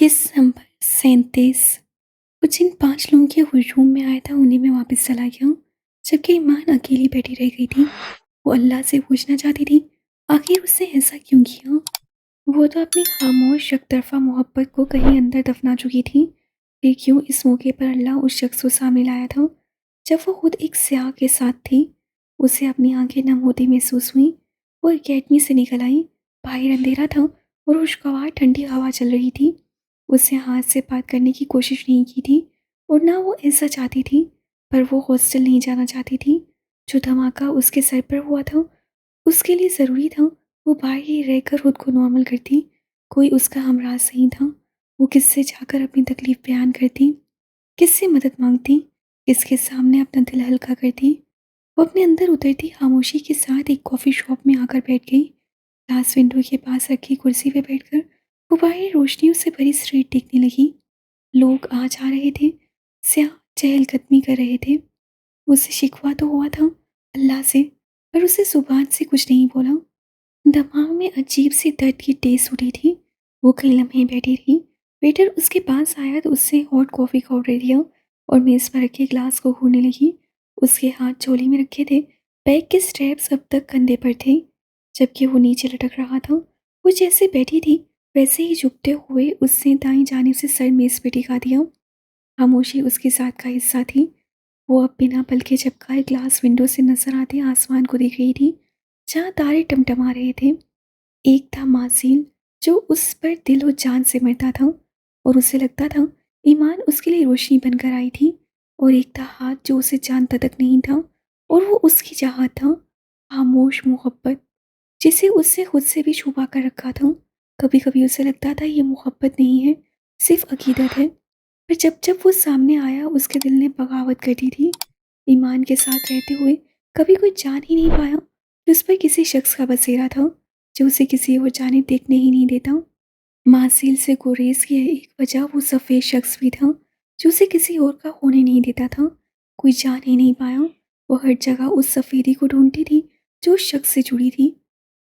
किस नंबर 37। वो जिन 5 लोगों के वो रूम में आया था उन्हीं में वापस चला गया, जबकि ईमान अकेली बैठी रह गई थी। वो अल्लाह से पूछना चाहती थी, आखिर उसने ऐसा क्यों किया? वो तो अपनी खामोश एकतरफा मोहब्बत को कहीं अंदर दफना चुकी थी। फिर क्यों इस मौके पर अल्लाह उस शख्स को सामने लाया था, जब वो खुद एक स्याह के साथ थी? उसे अपनी आंखें नम होती महसूस हुई। वो अकेडमी से निकल आई। बाहर अंधेरा था और खुशगवार ठंडी हवा चल रही थी। उसने हाथ से बात करने की कोशिश नहीं की थी और ना वो ऐसा चाहती थी, पर वो हॉस्टल नहीं जाना चाहती थी। जो धमाका उसके सर पर हुआ था, उसके लिए ज़रूरी था वो बाहर ही रहकर खुद को नॉर्मल करती। कोई उसका हमराज नहीं था। वो किससे जाकर अपनी तकलीफ़ बयान करती, किससे मदद माँगती, किसके सामने अपना दिल हल्का करती? वो अपने अंदर उतरती खामोशी के साथ एक कॉफ़ी शॉप में आकर बैठ गई। ग्लास विंडो के पास रखी कुर्सी पे बैठकर वो बाहरी रोशनियों से भरी स्ट्रीट देखने लगी। लोग आ जा रहे थे, स्याह चहलकदमी कर रहे थे। उसे शिकवा तो हुआ था अल्लाह से, पर उसे ज़ुबान से कुछ नहीं बोला। दिमाग में अजीब सी दर्द की टेस उठी थी। वो कई लम्हे बैठी रही। वेटर उसके पास आया तो उससे हॉट कॉफ़ी का ऑर्डर दिया और मेज़ पर रखे ग्लास को घूरने लगी। उसके हाथ चोली में रखे थे। बैग के स्ट्रैप्स अब तक कंधे पर थे, जबकि वो नीचे लटक रहा था। वो जैसे बैठी थी वैसे ही झुकते हुए उसने दाईं जानिब से सर मेज़ पे टिका दिया। खामोशी उसके साथ का हिस्सा थी। वो अब बिना पल के झपकाए ग्लास विंडो से नजर आते आसमान को देख रही थी, जहाँ तारे टमटमा रहे थे। एक था मासीन, जो उस पर दिल और जान से मरता था और उसे लगता था ईमान उसके लिए रोशनी बनकर आई थी। और एक था हाथ, जो उसे जानता तक नहीं था और वो उसकी चाहत था, खामोश मोहब्बत, जिसे उससे खुद से भी छुपा कर रखा था। कभी कभी उसे लगता था ये मोहब्बत नहीं है, सिर्फ अकीदत है। पर जब जब वो सामने आया उसके दिल ने बगावत कर दी थी। ईमान के साथ रहते हुए कभी कोई जान ही नहीं पाया कि उस पर किसी शख्स का बसेरा था, जो उसे किसी और जानिब देखने ही नहीं देता। मासिल से गुरेज की एक वजह वो सफ़ेद शख्स भी था, जो उसे किसी और का होने नहीं देता था। कोई जान ही नहीं पाया। वो हर जगह उस सफ़ेदी को ढूंढती थी जो उस शख्स से जुड़ी थी।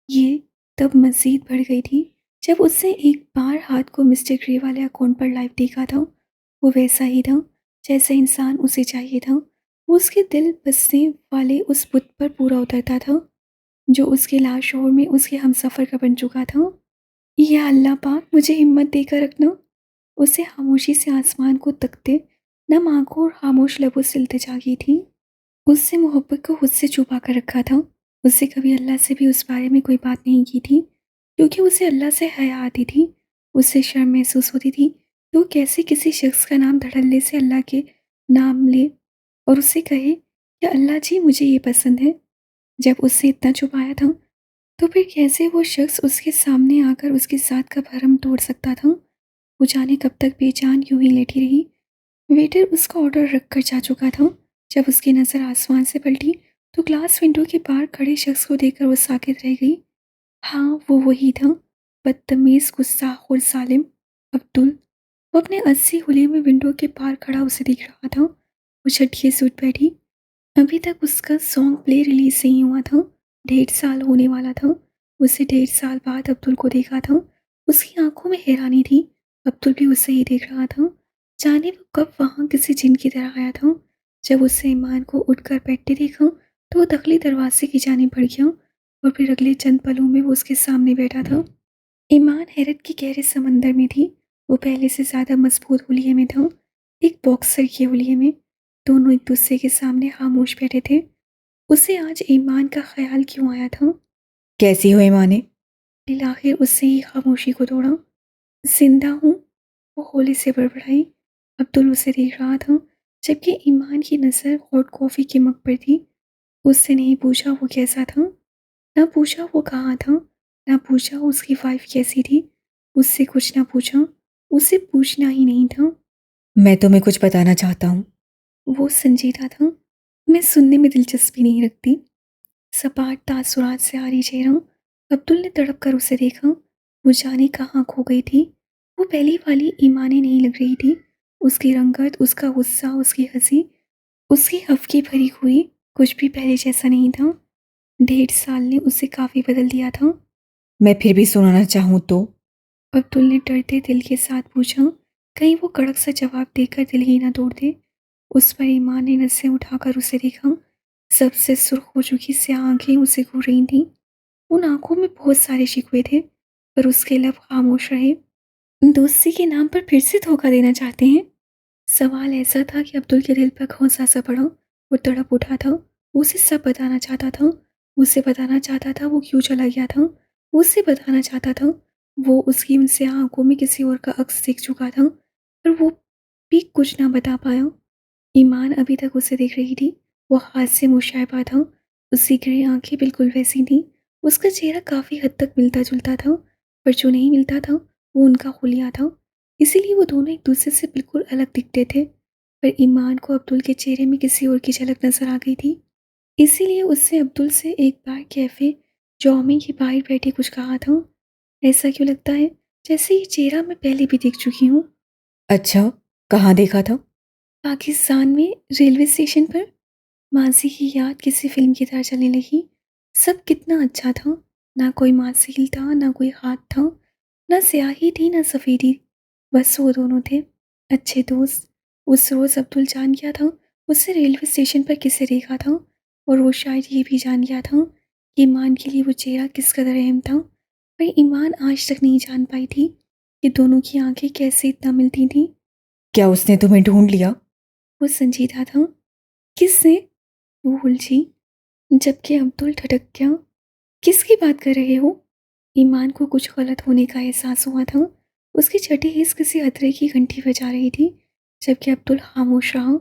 ये तब मज़ीद बढ़ गई थी जब उसने एक बार हाथ को मिस्टर ग्रे वाले अकाउंट पर लाइव देखा था। वो वैसा ही था जैसा इंसान उसे चाहिए था। वो उसके दिल बसने वाले उस बुत पर पूरा उतरता था, जो उसके लाशोर में उसके हमसफ़र का बन चुका था। या अल्लाह पाक, मुझे हिम्मत देकर रखना। उसे खामोशी से आसमान को तकते नम आंखों और खामोश लबों से इल्तिजा की थी। उससे मोहब्बत को खुद से छुपा कर रखा था। उससे कभी अल्लाह से भी उस बारे में कोई बात नहीं की थी, क्योंकि उसे अल्लाह से हया आती थी। उससे शर्म महसूस होती थी तो कैसे किसी शख्स का नाम धड़ल्ले से अल्लाह के नाम ले और उससे कहे कि अल्लाह जी, मुझे ये पसंद है। जब उससे इतना छुपाया था, तो फिर कैसे वो शख्स उसके सामने आकर उसके साथ का भरम तोड़ सकता था? वो जाने कब तक बेजान यूं ही लेटी रही। वेटर उसका ऑर्डर रख कर जा चुका था। जब उसकी नज़र आसमान से पलटी तो ग्लास विंडो के पार खड़े शख्स को देखकर वो साकित रह गई। हाँ, वो वही था, बदतमीज़, गुस्साख और सालिम, अब्दुल। वो अपने 80 खुले में विंडो के पार खड़ा उसे देख रहा था। वो झटके से उठ बैठी। अभी तक उसका सॉन्ग प्ले रिलीज नहीं हुआ था। 1.5 साल होने वाला था। उसे 1.5 साल बाद अब्दुल को देखा था। उसकी आंखों में हैरानी थी। अब्दुल भी उसे ही देख रहा था। जाने वो कब वहाँ किसी जिन की तरह आया था। जब उससे ईमान को उठकर बैठते देखा तो वो दखली दरवाजे की जाने बढ़ गया और फिर अगले चंद पलों में वो उसके सामने बैठा था। ईमान हैरत के गहरे समंदर में थी। वो पहले से ज़्यादा मजबूत हुलिये में था, एक बॉक्सर के हुलिये में। दोनों एक दूसरे के सामने खामोश बैठे थे। उसे आज ईमान का ख्याल क्यों आया था? कैसी हो ईमाने? दिल आखिर उससे ही खामोशी को तोड़ा। जिंदा हूँ, वो होली से बड़बड़ाई। अब्दुल उसे देख रहा था, जबकि ईमान की नज़र हॉट कॉफ़ी के मग पर थी। उससे नहीं पूछा वो कैसा था, ना पूछा वो कहाँ था, ना पूछा उसकी वाइफ कैसी थी। उससे कुछ ना पूछा, उसे पूछना ही नहीं था। मैं तुम्हें कुछ बताना चाहता हूँ। वो संजीदा था। मैं सुनने में दिलचस्पी नहीं रखती। सपाट तासुरात से आ रही चेहरा। अब्दुल ने तड़प कर उसे देखा। वो जाने कहाँ खो गई थी। वो पहली वाली ईमानी नहीं लग रही थी। उसकी रंगत, उसका गुस्सा, उसकी हंसी, उसकी हफ्की भरी हुई, कुछ भी पहले जैसा नहीं था। 1.5 साल ने उसे काफ़ी बदल दिया था। मैं फिर भी सुनाना चाहूँ तो अब्दुल ने डरते दिल के साथ पूछा, कहीं वो कड़क सा जवाब देकर दिल ही ना तोड़ दे। उस पर ईमान ने नसें उठाकर उसे देखा। सबसे सुर्ख हो चुकी स्याह आंखें उसे घूर रही थीं। उन आंखों में बहुत सारे शिकवे थे, पर उसके लब खामोश रहे। दोस्ती के नाम पर फिर से धोखा देना चाहते हैं? सवाल ऐसा था कि अब्दुल के दिल पर घौंसा सा पड़ा। वो तड़प उठा था। वो उसे सब बताना चाहता था। उसे बताना चाहता था वो क्यों चला गया था। वो उसे बताना चाहता था वो उसकी उनसे आंखों में किसी और का अक्स देख चुका था, पर वो भी कुछ ना बता पाया। ईमान अभी तक उसे देख रही थी। वो हाथ से मुशायबा था। उसकी ग्रे आंखें बिल्कुल वैसी थीं। उसका चेहरा काफ़ी हद तक मिलता-जुलता था, पर जो नहीं मिलता था, वो उनका हुलिया था। इसीलिए वो दोनों एक दूसरे से बिल्कुल अलग दिखते थे। पर ईमान को अब्दुल के चेहरे में किसी और की झलक नज़र आ गई थी। इसीलिए उससे अब्दुल से एक बार कैफ़े जॉमी के बाहर बैठे कुछ कहा था। ऐसा क्यों लगता है जैसे ये चेहरा मैं पहले भी देख चुकी हूँ। अच्छा, कहाँ देखा था? पाकिस्तान में रेलवे स्टेशन पर। मासी की याद किसी फिल्म की तरह चलने लगी। सब कितना अच्छा था। ना कोई मासील था, ना कोई हाथ था, ना स्याही थी, ना सफ़ेदी। बस वो दोनों थे, अच्छे दोस्त। उस रोज़ अब्दुल जान गया था उससे रेलवे स्टेशन पर किसे देखा था, और वो शायद ये भी जान गया था कि ईमान के लिए वो चेहरा किस कदर अहम था। पर ईमान आज तक नहीं जान पाई थी कि दोनों की आंखें कैसे इतना मिलती थीं। क्या उसने तुम्हें ढूँढ लिया? वो संजीदा था। किसने? वो उलझी, जबकि अब्दुल ठटक गया। किसकी बात कर रहे हो? ईमान को कुछ गलत होने का एहसास हुआ था। उसकी छठी हिस्स किसी खतरे की घंटी बजा रही थी, जबकि अब्दुल खामोश रहा।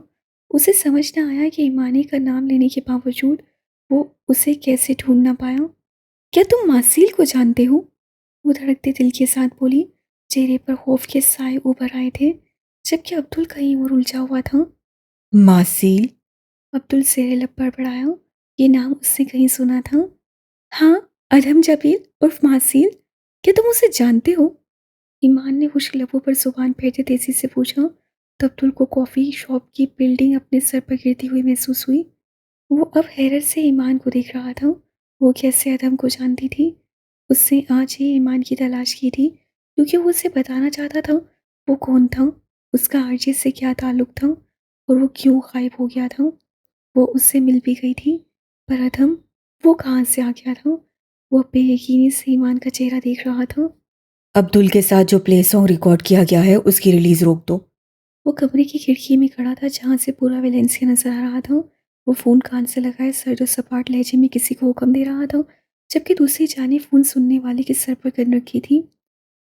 उसे समझ न आया कि ईमानी का नाम लेने के बावजूद वो उसे कैसे ढूंढ ना पाया। क्या तुम मासील को जानते हो? वो धड़कते दिल के साथ बोली। चेहरे पर खौफ के साए उभर आए थे, जबकि अब्दुल कहीं और उलझा हुआ था। मासील? अब्दुल सिर लब बड़बड़ाया। ये नाम उसने कहीं सुना था। हाँ, अदहम जबील उर्फ मासील। क्या तुम उसे जानते हो? ईमान ने खुश्क लबों पर जुबान फेरते तेजी से पूछा। तो अब्दुल को कॉफ़ी शॉप की बिल्डिंग अपने सर पर गिरती हुई महसूस हुई। वो अब हैरत से ईमान को देख रहा था। वो कैसे अदम को जानती थी? उसने आज ही ईमान की तलाश की थी, क्योंकि वो उसे बताना चाहता था वो कौन था, उसका आरजे से क्या ताल्लुक था, और वो क्यों गायब हो गया था। वो उससे मिल भी गई थी, पर अदम वो कहाँ से आ गया था? वो बेयकीनी से ईमान का चेहरा देख रहा था। अब्दुल के साथ जो प्ले सॉन्ग रिकॉर्ड किया गया है, उसकी रिलीज़ रोक दो। वो कमरे की खिड़की में खड़ा था, जहाँ से पूरा वेलेंसिया नजर आ रहा था। वो फ़ोन कान से लगाए सर जो सपाट लहजे में किसी को हुक्म दे रहा था, जबकि दूसरी जानिब फ़ोन सुनने वाले के सर पर गन रखी थी।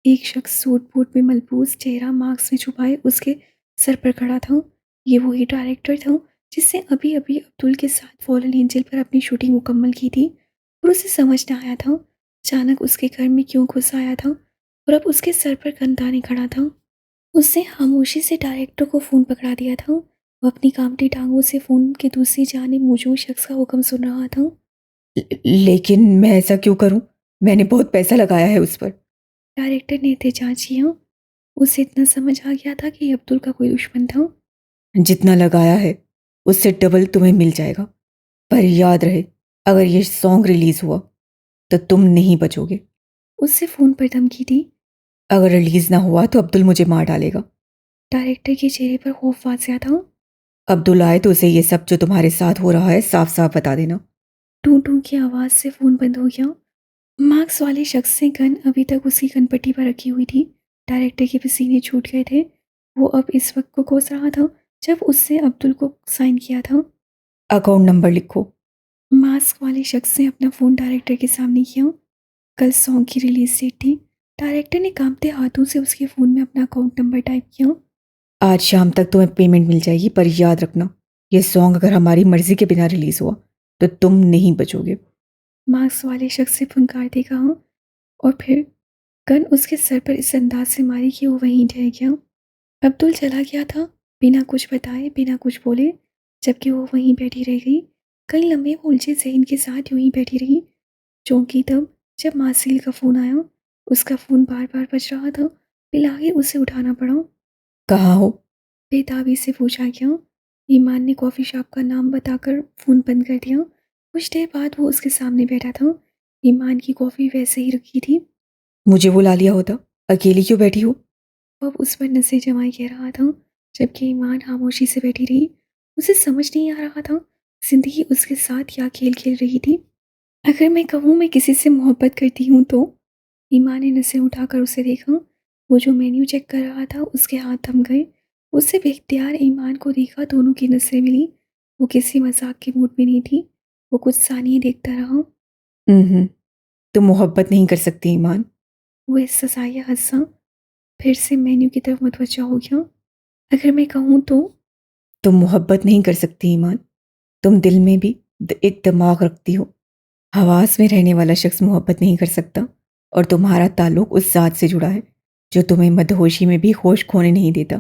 एक शख्स सूट बूट में मलबूस, चेहरा मास्क में छुपाए उसके सर पर खड़ा था। ये वही डायरेक्टर था जिसने अभी अभी अब्दुल के साथ फॉलन एंजल पर अपनी शूटिंग मुकम्मल की थी, और उसे समझ न आया था अचानक उसके घर में क्यों घुस आया था, और अब उसके सर पर गन ताने खड़ा था। उसने खामोशी से डायरेक्टर को फ़ोन पकड़ा दिया था। वो अपनी कांपती टांगों से फ़ोन के दूसरी जानिब मौजूद शख्स का हुक्म सुन रहा था। लेकिन मैं ऐसा क्यों करूँ? मैंने बहुत पैसा लगाया है उस पर। डायरेक्टर ने एहतजाज किया। उसे इतना समझ आ गया था कि ये अब्दुल का कोई दुश्मन था। जितना लगाया है, उससे डबल तुम्हें मिल जाएगा। पर याद रहे, अगर ये सॉन्ग रिलीज़ हुआ, तो तुम नहीं बचोगे। उससे फ़ोन पर धमकी दी। अगर रिलीज़ ना हुआ, तो अब्दुल मुझे मार डालेगा। डायरेक्टर के चेहरे पर खौफ वाज़िया था। अब्दुल आए तो उसे ये सब जो तुम्हारे साथ हो रहा है, साफ-साफ बता देना। टूं-टूं की आवाज़ से फ़ोन बंद हो गया। मार्क्स वाले शख्स से गन अभी तक उसकी कनपट्टी पर रखी हुई थी। डायरेक्टर के पसीने छूट गए थे। वो अब इस वक्त को कोस रहा था जब उससे अब्दुल को साइन किया था। अकाउंट नंबर लिखो। मास्क वाले शख्स ने अपना फ़ोन डायरेक्टर के सामने किया। कल सॉन्ग की रिलीज डेट थी। डायरेक्टर ने कांपते हाथों से उसके फ़ोन में अपना अकाउंट नंबर टाइप किया। आज शाम तक तुम्हें पेमेंट मिल जाएगी, पर याद रखना, ये सॉन्ग अगर हमारी मर्जी के बिना रिलीज़ हुआ, तो तुम नहीं बचोगे। मास्क वाले शख्स ने फुनकारते कहा, और फिर गन उसके सर पर इस अंदाज से मारी कि वो वहीं ठह गया। अब्दुल चला गया था, बिना कुछ बताए, बिना कुछ बोले, जबकि वो वहीं बैठी रह गई। कई लम्हे वो उलझे ज़हन के साथ यूं ही बैठी रही, चौंकी तब जब मासील का फ़ोन आया। उसका फ़ोन बार-बार बज रहा था, फिर उसे उठाना पड़ा। कहाँ हो? बेताबी से पूछा गया। ईमान ने कॉफ़ी शॉप का नाम बताकर फ़ोन बंद कर दिया। कुछ देर बाद वो उसके सामने बैठा था। ईमान की कॉफ़ी वैसे ही रखी थी। मुझे बुला लिया होता। अकेली क्यों बैठी हो? वो अब उस पर नसें जमाए कह रहा था, जबकि ईमान खामोशी से बैठी रही। उसे समझ नहीं आ रहा था, ज़िंदगी उसके साथ क्या खेल खेल रही थी। अगर मैं कहूँ मैं किसी से मोहब्बत करती हूँ तो? ईमान ने नसें उठाकर उसे देखा। वो जो मेन्यू चेक कर रहा था उसके हाथ थम गए। उससे बेख्तियार ईमान को देखा, दोनों की नजरें मिली। वो किसी मजाक के मूड में नहीं थी। वो कुछ सानिए देखता रहा। तुम मोहब्बत नहीं कर सकती ईमान। वो एहसासिया हंसा, फिर से मेन्यू की तरफ मुतवज्जा हो गया। अगर मैं कहूँ तो? तुम मोहब्बत नहीं कर सकती ईमान। तुम दिल में भी एक दिमाग रखती हो। हवास में रहने वाला शख्स मोहब्बत नहीं कर सकता, और तुम्हारा ताल्लुक उस ज़ात से जुड़ा है जो तुम्हें मदहोशी में भी होश खोने नहीं देता।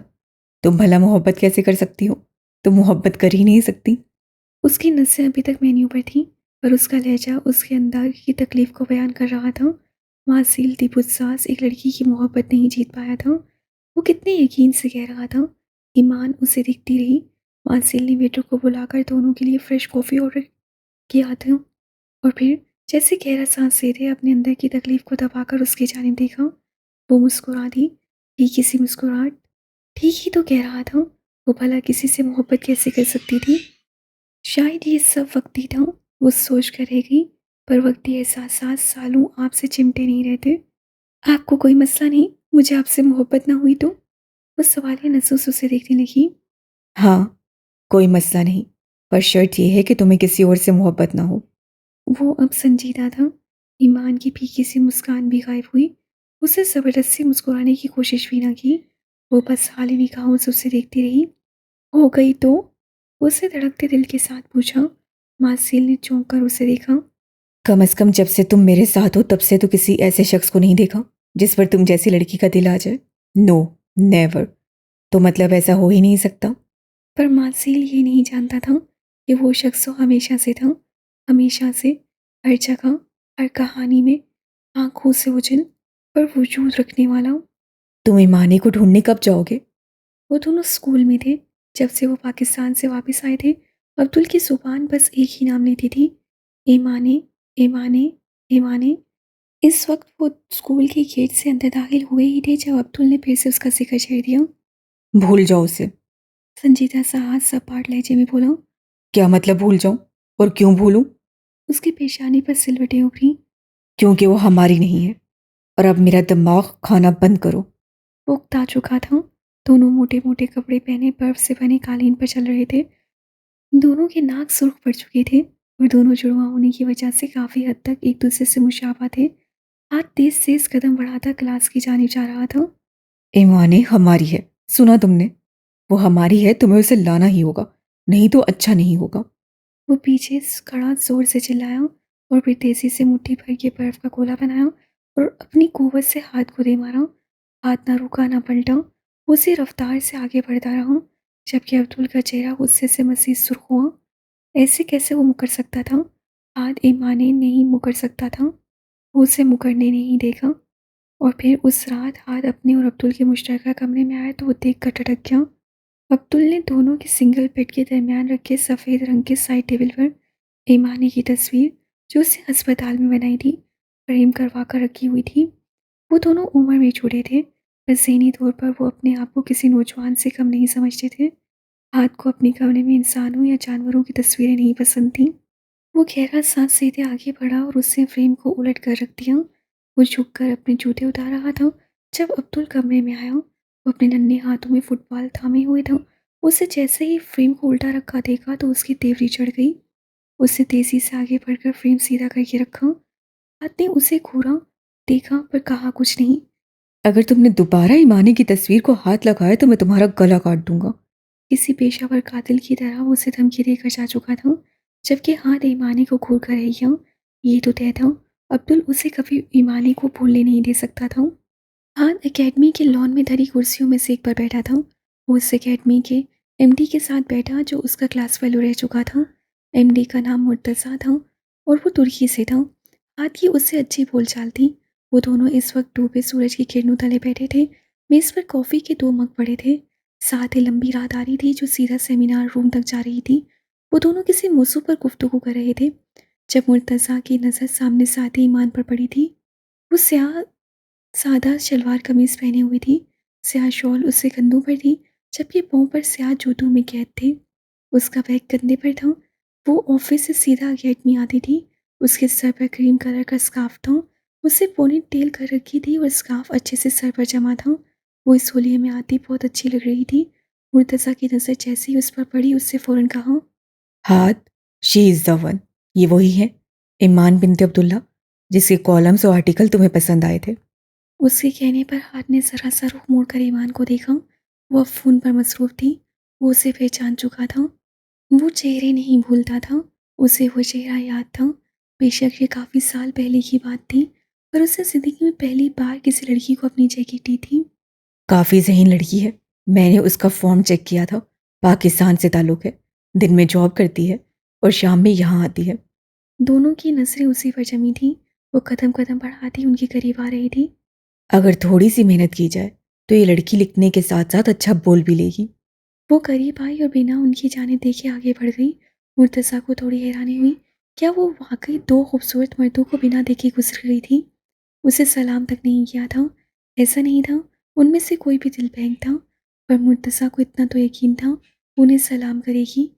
तुम भला मोहब्बत कैसे कर सकती हो? तुम मोहब्बत कर ही नहीं सकती। उसकी नसें अभी तक मेन्यू पर थीं, पर उसका लहजा उसके अंदर की तकलीफ को बयान कर रहा था। मासूल दिलपुज़ एक लड़की की मोहब्बत नहीं जीत पाया था। वो कितने यकीन से कह रहा था। ईमान उसे देखती रही। मासिल ने वेटर को बुलाकर दोनों के लिए फ्रेश कॉफ़ी ऑर्डर किया था, और फिर जैसे गहरा सांस लेते अपने अंदर की तकलीफ को दबाकर उसकी जानिब देखा। वो मुस्कुरा दी, फीकी सी मुस्कुराहट। ठीक ही तो कह रहा था। वो भला किसी से मोहब्बत कैसे कर सकती थी? शायद ये सब वक्ती था, वो सोच कर रह गई। पर वक्ती एहसास सालों आपसे चिमटे नहीं रहते। आपको कोई मसला नहीं, मुझे आपसे मोहब्बत ना हुई तो? वो सवालिया नजरों से उसे देखने लगी। हाँ, कोई मसला नहीं, पर शर्त यह है कि तुम्हें किसी और से मोहब्बत ना हो। वो अब संजीदा था। ईमान की फीकी सी मुस्कान भी गायब हुई। उसे जबरदस्ती मुस्कुराने की कोशिश भी ना की। वो बस खाली निगाहों से उसे देखती रही। हो गई तो? उसे धड़कते दिल के साथ पूछा। मासिल ने चौंक कर उसे देखा। कम से कम जब से तुम मेरे साथ हो तब से तो किसी ऐसे शख्स को नहीं देखा जिस पर तुम जैसी लड़की का दिल आ जाए। No, never. तो मतलब ऐसा हो ही नहीं सकता। पर मासिल ये नहीं जानता था कि वो शख्स तो हमेशा से था। हमेशा से, हर जगह, हर कहानी में, आंखों से ओझल पर वजूद रखने वाला। तुम ईमानी को ढूंढने कब जाओगे? वो दोनों स्कूल में थे। जब से वो पाकिस्तान से वापस आए थे, अब्दुल की ज़ुबान बस एक ही नाम लेती थी, ईमाने, ईमाने, ईमाने। इस वक्त वो स्कूल के गेट से अंदर दाखिल हुए ही थे जब अब्दुल ने फिर से उसका जिक्र छेड़ दिया। भूल जाओ उसे। संजीदा सा हाथ सपाट लहजे में बोला। क्या मतलब भूल जाऊं? और क्यों भूलूं? उसकी पेशानी पर सिलवटें उभरी। क्योंकि वो हमारी नहीं है। और अब मेरा दिमाग खाना बंद करो। वो उकता चुका था। दोनों मोटे मोटे कपड़े पहने बर्फ से बने कालीन पर चल रहे थे। दोनों के नाक सुर्ख पड़ चुके थे, और दोनों जुड़वा होने की वजह से काफ़ी हद तक एक दूसरे से मुशाबा थे। हाथ तेज तेज कदम बढ़ाता क्लास की जानिब जा रहा था। ईमानी हमारी है, सुना तुमने? वो हमारी है, तुम्हें उसे लाना ही होगा, नहीं तो अच्छा नहीं होगा। वो पीछे खड़ा जोर से चिल्लाया, और फिर तेजी से मुट्ठी भर के बर्फ का गोला बनाया और अपनी कुव्वत से हाथ को दे मारा। हाथ ना रुका ना पलटा। वो उसी रफ्तार से आगे बढ़ता रहा, जबकि अब्दुल का चेहरा गुस्से से मजीद सुर्ख हुआ। ऐसे कैसे वो मुकर सकता था? हाथ ईमाने नहीं मुकर सकता था। वो उसे मुकरने नहीं देगा। और फिर उस रात हाथ अपने और अब्दुल के मुश्तरका कमरे में आया तो वो देख कर टटक गया। अब्दुल ने दोनों के सिंगल बेड के दरमियान रखे सफ़ेद रंग के साइड टेबल पर ईमानी की तस्वीर, जो उसे अस्पताल में बनाई थी, फ्रेम करवा कर रखी हुई थी। वो दोनों उम्र में छोटे थे, पर ज़हनी तौर पर वो अपने आप को किसी नौजवान से कम नहीं समझते थे। हाथ को अपने कमरे में इंसानों या जानवरों की तस्वीरें नहीं पसंद थीं। वो गहरा सांस लेते आगे बढ़ा और उससे फ्रेम को उलट कर रख दिया। वो झुककर अपने जूते उतार रहा था जब अब्दुल कमरे में आया। वो अपने नन्हे हाथों में फुटबॉल थामे हुए था। उसे जैसे ही फ्रेम को उल्टा रखा देखा तो उसकी तेवरी चढ़ गई। उसने तेजी से आगे बढ़कर फ्रेम सीधा करके रखा। हाथ ने उसे घूरा, देखा पर कहा कुछ नहीं। अगर तुमने दोबारा ईमानी की तस्वीर को हाथ लगाया तो मैं तुम्हारा गला काट दूंगा। किसी पेशावर कातिल की तरह वो उसे धमकी देकर जा चुका था, जबकि हाथ ईमानी को घूर कर रह गया। ये तो तय था, अब्दुल उसे कभी ईमानी को भूलने नहीं दे सकता था। हाथ एकेडमी के लॉन में धरी कुर्सियों में से एक पर बैठा था। वो उस एकेडमी के एमडी के साथ बैठा जो उसका क्लास फेलो रह चुका था। एमडी का नाम मुर्तज़ा था, और वो तुर्की से था। हाथ की उससे अच्छी बोलचाल थी। वो दोनों इस वक्त डूबे सूरज की किरणों तले बैठे थे। मेज़ पर कॉफ़ी के 2 मग पड़े थे। साथ ही लंबी रात आ रही थी जो सीधा सेमिनार रूम तक जा रही थी। वो दोनों किसी मौजू पर गुफ्तगू कर रहे थे जब मुर्तज़ा की नज़र सामने से आते ईमान पर पड़ी थी। वो स्याह सादा शलवार कमीज पहने हुई थी। स्याह शॉल उसके कंधों पर थी, जबकि पाँव पर स्याह जूतों में कैद थे। उसका बैग कंधे पर था। वो ऑफिस से सीधा गेट में आती थी। उसके सर पर क्रीम कलर का स्कार्फ था। उसे पोनी टेल कर रखी थी और स्कार्फ अच्छे से सर पर जमा था। वो इस होलिये में आती बहुत अच्छी लग रही थी। मुर्तज़ा की नज़र जैसे ही उस पर पड़ी, उससे फ़ौरन कहा, हाथ, शी इज़ द वन। ये वही है, ईमान बिनते अब्दुल्ला, जिसके कॉलम्स और आर्टिकल तुम्हें पसंद आए थे। उसके कहने पर हाथ ने ज़रा सा रुख मोड़कर ईमान को देखा। वो अब फ़ोन पर मसरूफ़ थी। वो उसे पहचान चुका था। वो चेहरे नहीं भूलता था। उसे वो चेहरा याद था। बेशक ये काफ़ी साल पहले की बात थी, पर उसने ज़िंदगी में पहली बार किसी लड़की को अपनी जगह दी थी। काफ़ी ज़हीन लड़की है। मैंने उसका फॉर्म चेक किया था। पाकिस्तान से ताल्लुक़ है। दिन में जॉब करती है और शाम में यहाँ आती है। दोनों की नज़रें उसी पर जमी थीं। वो कदम-कदम बढ़ाती उनके करीब आ रही थी। अगर थोड़ी सी मेहनत की जाए तो ये लड़की लिखने के साथ-साथ अच्छा बोल भी लेगी। वो करीब आई और बिना उनकी जानिब देखे आगे बढ़ गई। मुर्तज़ा को थोड़ी हैरानी हुई। क्या वो वाक़ई 2 खूबसूरत मर्दों को बिना देखे गुज़र गई थी? उसे सलाम तक नहीं किया था। ऐसा नहीं था उनमें से कोई भी दिल फेंक था, पर मुर्तज़ा को इतना तो यकीन था, उन्हें सलाम करेगी।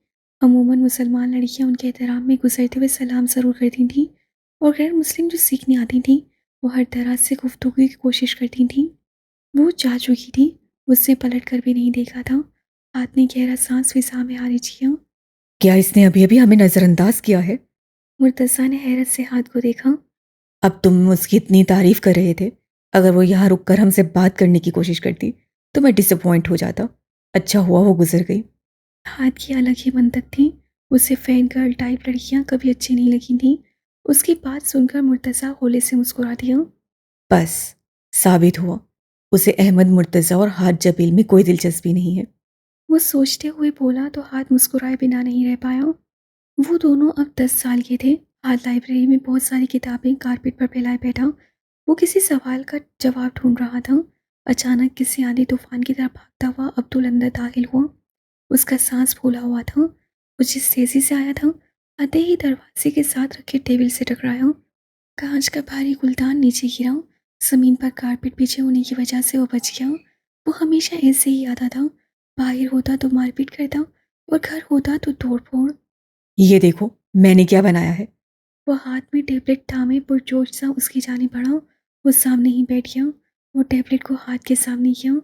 अमूमन मुसलमान लड़कियां उनके एहतराम में गुजरते हुए सलाम ज़रूर करती थीं, और गैर मुस्लिम जो सीखने आती थीं, वो हर तरह से गुफ्तगू की कोशिश करती थीं। वो जा चुकी थी। उसने पलट कर भी नहीं देखा था। हाथ ने गहरा सांस फिजा में हारिज किया। क्या इसने अभी-अभी हमें नज़रअंदाज किया है? मुर्तज़ा ने हैरत से हाथ को देखा। अब तुम उसकी इतनी तारीफ़ कर रहे थे। अगर वो यहाँ रुक कर हमसे बात करने की कोशिश करती तो मैं डिसअपॉइंट हो जाता। अच्छा हुआ वो गुज़र गई। हाथ की अलग ही मंतक थी। उसे फैन गर्ल टाइप लड़कियां कभी अच्छी नहीं लगी थीं। उसकी बात सुनकर मुर्तज़ा होले से मुस्कुरा दिया। बस, साबित हुआ, उसे अहमद मुर्तज़ा और हाज जबील में कोई दिलचस्पी नहीं है। वो सोचते हुए बोला तो हाथ मुस्कुराए बिना नहीं रह पाया। वो दोनों अब 10 साल के थे। हाथ लाइब्रेरी में बहुत सारी किताबें कारपेट पर फैलाए बैठा। वो किसी सवाल का जवाब ढूंढ रहा था। अचानक किसी आंधी तूफान की तरह भागता हुआ अब्दुल अंदर दाखिल हुआ। उसका सांस फूला हुआ था। वो जिस तेजी से आया था, आते ही दरवाजे के साथ रखे टेबल से टकराया। कांच का भारी गुलदान नीचे गिरा। जमीन पर कारपेट पीछे होने की वजह से वो बच गया। वो हमेशा ऐसे ही आता था। बाहर होता तो मारपीट करता, और घर होता तो तोड़ फोड़। ये देखो, मैंने क्या बनाया है। वो हाथ में टेबलेट थामे पुरजोश सा उसकी जाने बढ़ा। वो सामने ही बैठ गया। वो टेबलेट को हाथ के सामने किया।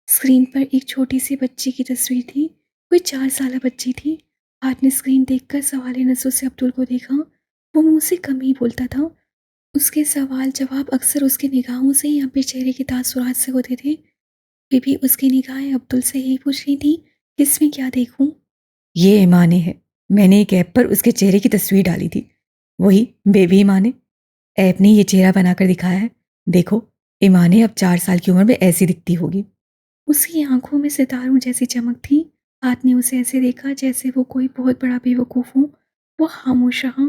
स्क्रीन पर एक छोटी सी बच्ची की तस्वीर थी। कोई 4 साल बच्ची थी। हाथ ने स्क्रीन देखकर सवाल नजरों से अब्दुल को देखा। वो मुंह से कम ही बोलता था। उसके सवाल जवाब अक्सर उसकी निगाहों से या फिर चेहरे के तासुरात से होते थे। फिर भी उसकी निगाहें अब्दुल से यही पूछ रही थी, किसमें क्या देखूं। ये ईमाने है। मैंने एक ऐप पर उसके चेहरे की तस्वीर डाली थी। वही बेबी ईमाने। ऐप ने ये चेहरा बनाकर दिखाया है। देखो, ईमाने अब 4 साल की उम्र में ऐसी दिखती होगी। उसकी आंखों में सितारों जैसी चमक थी। हाथ ने उसे ऐसे देखा जैसे वो कोई बहुत बड़ा बेवकूफ़ हो। वो खामोश रहा।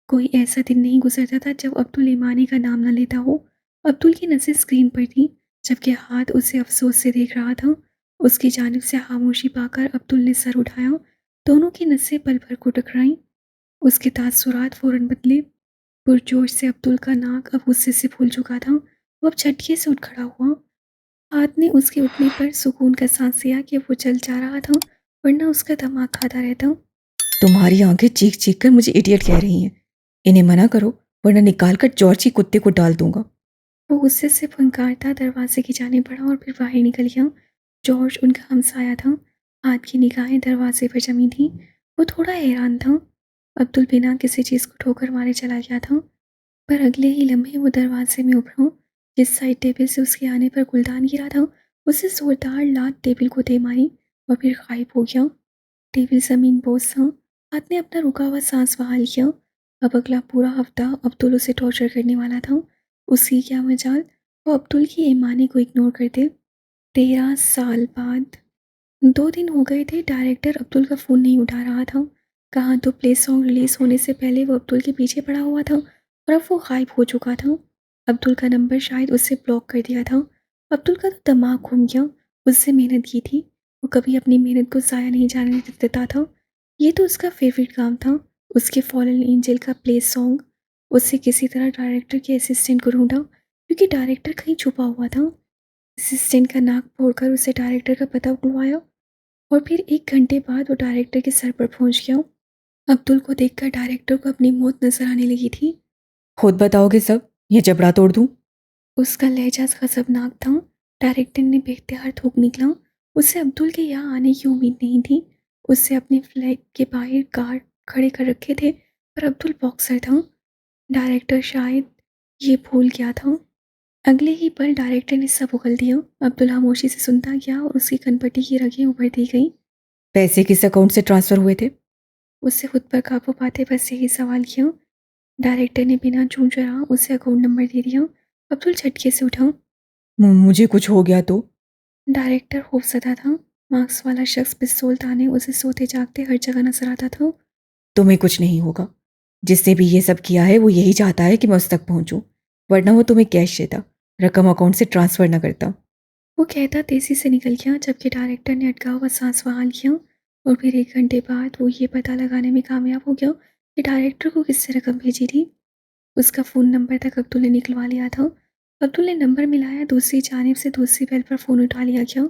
कोई ऐसा दिन नहीं गुजरता था जब अब्दुल ईमानी का नाम न लेता हो। अब्दुल की नज़र स्क्रीन पर थी, जबकि हाथ उसे अफसोस से देख रहा था। उसकी जानिब से खामोशी पाकर अब्दुल ने सर उठाया। दोनों की नसें पल भर को टकराईं। उसके तासुरात फ़ौरन बदले। पुरजोश से अब्दुल का नाक अब गुस्से से फूल चुका था। वो अब झटके से उठ खड़ा हुआ। हाथ ने उसके उठने पर सुकून का सांस लिया कि वो चल जा रहा था, वरना उसका दिमाग खाता रहता। तुम्हारी आंखें चीख-चीख कर मुझे इडियट कह रही हैं। इन्हें मना करो, वरना निकाल कर जॉर्जी कुत्ते को डाल दूंगा। वो गुस्से से फंकारता दरवाजे की जाने बढ़ा और फिर बाहर निकल गया। जॉर्ज उनका हमसाया था। हाथ की निगाहें दरवाजे पर जमी थीं। वो थोड़ा हैरान था। अब्दुल बिना किसी चीज़ को ठोकर मारे चला गया था, पर अगले ही लम्हे वो दरवाजे में उभरा। जिस साइड टेबल से उसके आने पर गुलदान गिरा था, उसे जोरदार लात टेबल को दे मारी और फिर गायब हो गया। टेबल ज़मीन बोझ था। हाथ ने अपना रुका हुआ सांस बहाल किया। अब अगला पूरा हफ्ता अब्दुल उसे टॉर्चर करने वाला था। उसकी क्या मजाल, वो अब्दुल की ईमानी को इग्नोर करते। 13 साल बाद 2 दिन हो गए थे। डायरेक्टर अब्दुल का फ़ोन नहीं उठा रहा था। कहाँ तो प्ले सॉन्ग रिलीज़ होने से पहले वो अब्दुल के पीछे पड़ा हुआ था, और अब वो गायब हो चुका था। अब्दुल का नंबर शायद उससे ब्लॉक कर दिया था। अब्दुल का तो दिमाग घूम गया। उससे मेहनत की थी। वो कभी अपनी मेहनत को ज़ाया नहीं जाने देता था। ये तो उसका फेवरेट काम था। उसके फॉलन एंजल का प्ले सॉन्ग। उससे किसी तरह डायरेक्टर के असिस्टेंट को ढूंढा। क्योंकि डायरेक्टर कहीं छुपा हुआ था। असिस्टेंट का नाक फोड़कर उसे डायरेक्टर का पता उगलवाया और फिर 1 घंटे बाद वो डायरेक्टर के सर पर पहुँच गया। अब्दुल को देखकर डायरेक्टर को अपनी मौत नज़र आने लगी थी। खुद बताओगे सब, ये जबड़ा तोड़ दूँ? उसका लहजा खसबनाक था। डायरेक्टर ने बेख्तियार थूक निकला। उसे अब्दुल के यहाँ आने की उम्मीद नहीं थी। उसे अपने फ्लैट के बाहर गार्ड खड़े कर रखे थे, पर अब्दुल बॉक्सर था। डायरेक्टर शायद ये भूल गया था। अगले ही पल डायरेक्टर ने सब उगल दिया। अब्दुल खामोशी से सुनता गया और उसकी कनपटी की रगें उभरती गई। पैसे किस अकाउंट से ट्रांसफ़र हुए थे? उससे खुद पर काबू पाते बस यही सवाल किया। डायरेक्टर ने बिना चूं चढ़ा उसे अकाउंट नंबर दे दिया। अब्दुल झटके से उठा। मुझे कुछ हो गया तो? डायरेक्टर खौफज़दा था। मास्क वाला शख्स पिस्तौल ताने उसे सोते जागते हर जगह नजर आता था। तुम्हें कुछ नहीं होगा। जिसने भी ये सब किया है वो यही चाहता है कि मैं उस तक पहुंचूं, वरना वो तुम्हें कैश देता, रकम अकाउंट से ट्रांसफ़र ना करता। वो कहता तेजी से निकल गया, जबकि डायरेक्टर ने अटका हुआ सांस बहाल किया। और फिर 1 घंटे बाद वो ये पता लगाने में कामयाब हो गया कि डायरेक्टर को किससे रकम भेजी थी। उसका फ़ोन नंबर तक अब्दुल ने निकलवा लिया था। अब्दुल ने नंबर मिलाया, दूसरी जानिब से दूसरी बेल पर फ़ोन उठा लिया गया।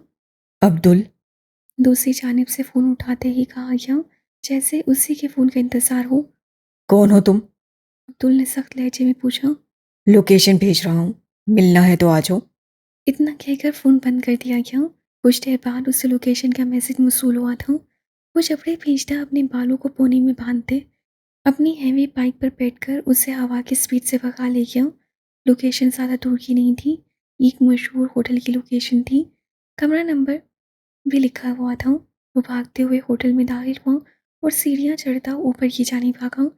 अब्दुल? दूसरी जानिब से फ़ोन उठाते ही कहा गया, जैसे उसी के फ़ोन का इंतज़ार हो। कौन हो तुम? अब्दुल ने सख्त लहजे में पूछा। लोकेशन भेज रहा हूँ, मिलना है तो आ जाओ। इतना कहकर फ़ोन बंद कर दिया गया। कुछ देर बाद उसे लोकेशन का मैसेज मौसूल हुआ था। वो जबड़े भेजता अपने बालों को पोनी में बांधते अपनी हैवी बाइक पर बैठकर उसे हवा की स्पीड से भगा ले गया। लोकेशन ज़्यादा दूर की नहीं थी, एक मशहूर होटल की लोकेशन थी। कमरा नंबर भी लिखा हुआ था। वो भागते हुए होटल में दाखिल हुआ और सीढ़ियाँ चढ़ता ऊपर की जानिब भागा।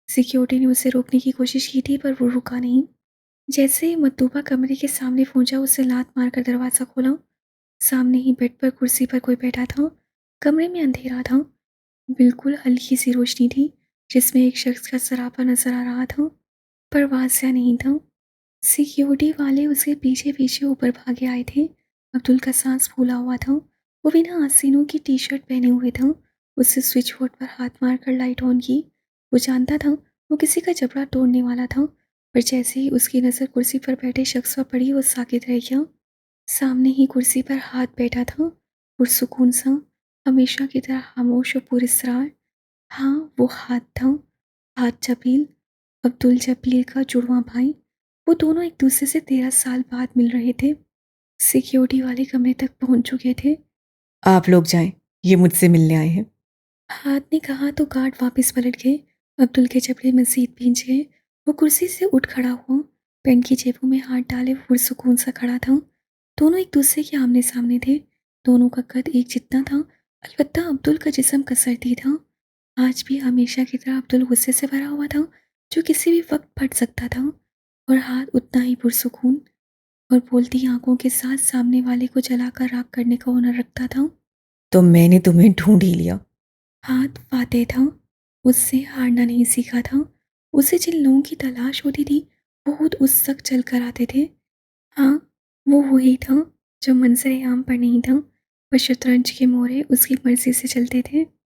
सिक्योरिटी ने उसे रोकने की कोशिश की थी, पर वो रुका नहीं। जैसे ही मतलूबा कमरे के सामने पहुंचा, उसे लात मारकर दरवाज़ा खोला। सामने ही बेड पर कुर्सी पर कोई बैठा था। कमरे में अंधेरा था, बिल्कुल हल्की सी रोशनी थी जिसमें एक शख्स का सरापा नजर आ रहा था, पर वासिया नहीं था। सिक्योरिटी वाले उसके पीछे पीछे ऊपर भागे आए थे। अब्दुल का सांस फूला हुआ था। वो बिना आसीनों की टी शर्ट पहने हुए था। उससे स्विच बोर्ड पर हाथ मारकर लाइट ऑन की। वो जानता था वो किसी का जबड़ा तोड़ने वाला था, पर जैसे ही उसकी नज़र कुर्सी पर बैठे शख्स पर पड़ी, वो साकित रह गया। सामने ही कुर्सी पर हाथ बैठा था, पुरसुकून सा, हमेशा की तरह खामोश और पुरस्रार। हाँ, वो हाथ था, हाथ जबील, अब्दुल जबील का जुड़वां भाई। वो दोनों एक दूसरे से 13 साल बाद मिल रहे थे। सिक्योरिटी वाले कमरे तक पहुंच चुके थे। आप लोग जाएं, ये मुझसे मिलने आए हैं। हाथ ने कहा तो गार्ड वापस पलट गए। अब्दुल के जबड़े मजीद भींच गए। वो कुर्सी से उठ खड़ा हुआ, पेन की जेबों में हाथ डाले वो पुरसुकून सा खड़ा था। दोनों एक दूसरे के आमने सामने थे। दोनों का कद एक जितना था, अलबत्ता अब्दुल का जिस्म कसरती था। आज भी हमेशा की तरह अब्दुल गुस्से से भरा हुआ था, जो किसी भी वक्त फट सकता था, और हाथ उतना ही पुरसुकून और बोलती आंखों के साथ सामने वाले को जलाकर राख करने का हुनर रखता था। तो मैंने तुम्हें ढूंढ ही लिया। हाथ फाते था, उससे हारना नहीं सीखा था। उसे जिन लोगों की तलाश होती थी, वो खुद उस तक चल कर आते थे। हाँ, वो वही था जो मंजर आम पर नहीं था, पर शतरंज के मोहरे उसकी मर्जी से चलते थे।